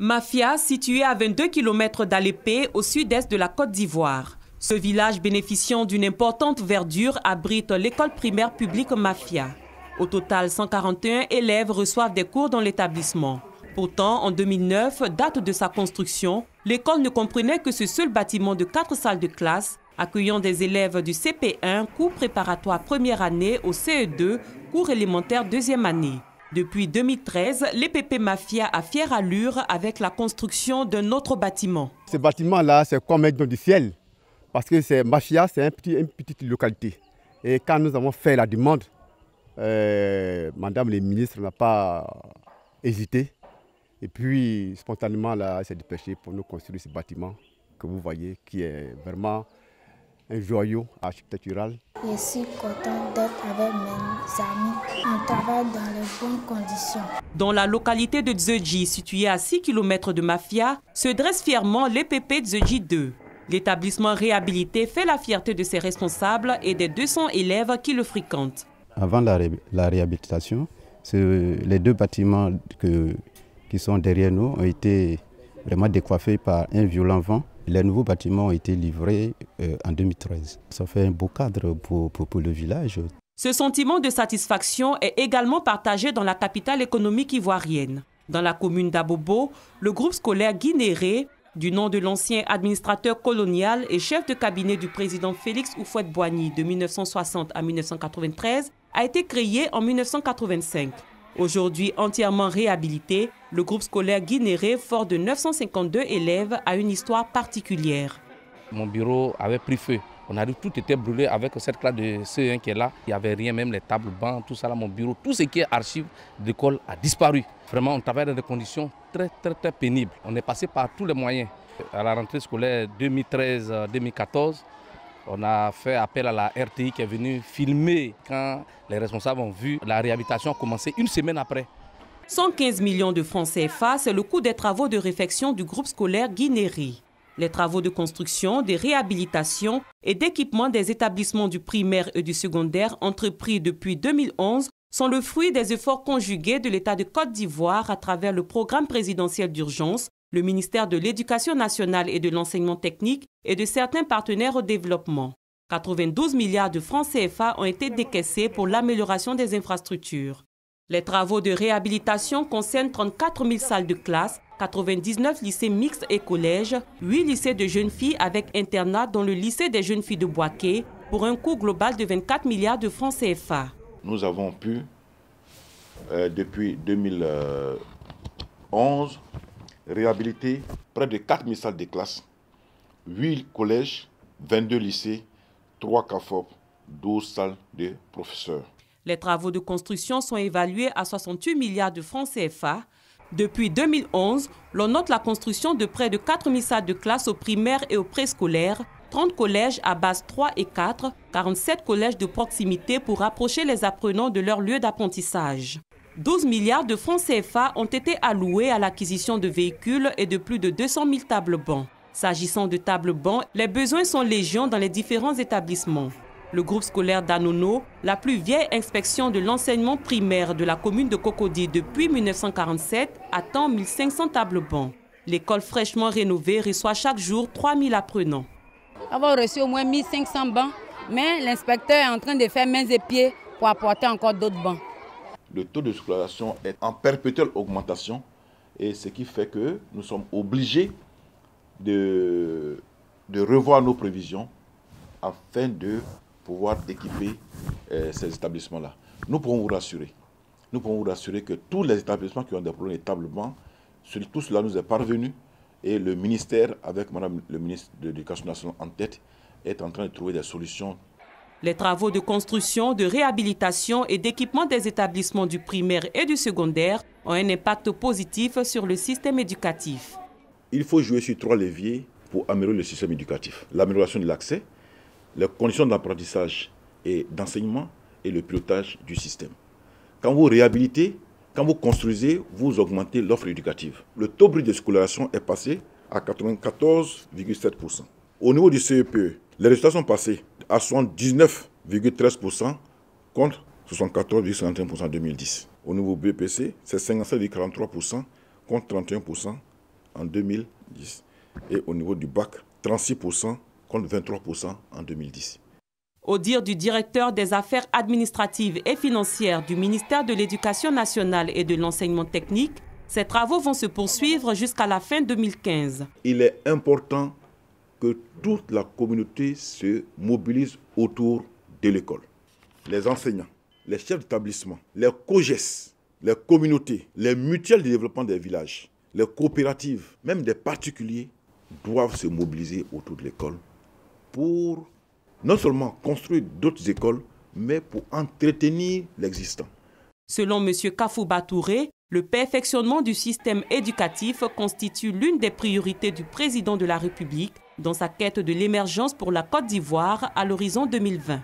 Mafia, situé à 22 km d'Alépé, au sud-est de la Côte d'Ivoire. Ce village bénéficiant d'une importante verdure abrite l'école primaire publique Mafia. Au total, 141 élèves reçoivent des cours dans l'établissement. Pourtant, en 2009, date de sa construction, l'école ne comprenait que ce seul bâtiment de 4 salles de classe, accueillant des élèves du CP1, cours préparatoire première année, au CE2, cours élémentaire deuxième année. Depuis 2013, l'EPP Mafia a fière allure avec la construction d'un autre bâtiment. Ce bâtiment-là, c'est comme un don du ciel, parce que Mafia, c'est une petite localité. Et quand nous avons fait la demande, Madame le ministre n'a pas hésité. Et puis, spontanément, là, elle s'est dépêchée pour nous construire ce bâtiment que vous voyez, qui est vraiment un joyau architectural. Je suis content d'être avec mes amis. On travaille dans les bonnes conditions. Dans la localité de Dzeudji, située à 6 km de Mafia, se dresse fièrement l'EPP Dzeudji 2. L'établissement réhabilité fait la fierté de ses responsables et des 200 élèves qui le fréquentent. Avant la réhabilitation, les deux bâtiments qui sont derrière nous ont été vraiment décoiffés par un violent vent. Les nouveaux bâtiments ont été livrés en 2013. Ça fait un beau cadre pour le village. Ce sentiment de satisfaction est également partagé dans la capitale économique ivoirienne. Dans la commune d'Abobo, le groupe scolaire Guinéré, du nom de l'ancien administrateur colonial et chef de cabinet du président Félix Houphouët-Boigny de 1960 à 1993, a été créé en 1985. Aujourd'hui entièrement réhabilité, le groupe scolaire Guinéré, fort de 952 élèves, a une histoire particulière. Mon bureau avait pris feu. Tout était brûlé avec cette classe de CE1 qui est là. Il n'y avait rien, même les tables, bancs, tout ça là, mon bureau. Tout ce qui est archives d'école a disparu. Vraiment, on travaille dans des conditions très pénibles. On est passé par tous les moyens. À la rentrée scolaire 2013-2014, on a fait appel à la RTI qui est venue filmer quand les responsables ont vu la réhabilitation commencer une semaine après. 115 millions de francs CFA, c'est le coût des travaux de réfection du groupe scolaire Guinéré. Les travaux de construction, de réhabilitation et d'équipement des établissements du primaire et du secondaire entrepris depuis 2011 sont le fruit des efforts conjugués de l'État de Côte d'Ivoire à travers le programme présidentiel d'urgence, le ministère de l'Éducation nationale et de l'enseignement technique et de certains partenaires au développement. 92 milliards de francs CFA ont été décaissés pour l'amélioration des infrastructures. Les travaux de réhabilitation concernent 34 000 salles de classe, 99 lycées mixtes et collèges, 8 lycées de jeunes filles avec internat dont le lycée des jeunes filles de Boaké pour un coût global de 24 milliards de francs CFA. Nous avons pu, depuis 2011, réhabiliter près de 4 000 salles de classe, 8 collèges, 22 lycées, 3 CAFOP, 12 salles de professeurs. Les travaux de construction sont évalués à 68 milliards de francs CFA. Depuis 2011, l'on note la construction de près de 4 000 salles de classe au primaire et au préscolaire, 30 collèges à base 3 et 4, 47 collèges de proximité pour rapprocher les apprenants de leur lieu d'apprentissage. 12 milliards de francs CFA ont été alloués à l'acquisition de véhicules et de plus de 200 000 tables-bancs. S'agissant de tables-bancs, les besoins sont légion dans les différents établissements. Le groupe scolaire d'Anono, la plus vieille inspection de l'enseignement primaire de la commune de Cocody depuis 1947, attend 1500 tables-bancs. L'école fraîchement rénovée reçoit chaque jour 3000 apprenants. Nous avons reçu au moins 1500 bancs, mais l'inspecteur est en train de faire mains et pieds pour apporter encore d'autres bancs. Le taux de scolarisation est en perpétuelle augmentation et ce qui fait que nous sommes obligés de revoir nos prévisions afin de pouvoir équiper ces établissements-là. Nous pouvons vous rassurer. Nous pouvons vous rassurer que tous les établissements qui ont des problèmes de table-banc, tout cela nous est parvenu et le ministère, avec Madame le ministre de l'Éducation nationale en tête, est en train de trouver des solutions. Les travaux de construction, de réhabilitation et d'équipement des établissements du primaire et du secondaire ont un impact positif sur le système éducatif. Il faut jouer sur 3 leviers pour améliorer le système éducatif. L'amélioration de l'accès, les conditions d'apprentissage et d'enseignement et le pilotage du système. Quand vous réhabilitez, quand vous construisez, vous augmentez l'offre éducative. Le taux brut de scolarisation est passé à 94,7%. Au niveau du CEPE, les résultats sont passés à 79,13% contre 74,51% en 2010. Au niveau BPC, c'est 57,43% contre 31% en 2010. Et au niveau du bac, 36% contre 23% en 2010. Au dire du directeur des affaires administratives et financières du ministère de l'Éducation nationale et de l'enseignement technique, ces travaux vont se poursuivre jusqu'à la fin 2015. Il est important que toute la communauté se mobilise autour de l'école. Les enseignants, les chefs d'établissement, les COGES, les communautés, les mutuelles de développement des villages, les coopératives, même des particuliers, doivent se mobiliser autour de l'école pour non seulement construire d'autres écoles, mais pour entretenir l'existant. Selon M. Kafouba Touré, le perfectionnement du système éducatif constitue l'une des priorités du président de la République dans sa quête de l'émergence pour la Côte d'Ivoire à l'horizon 2020.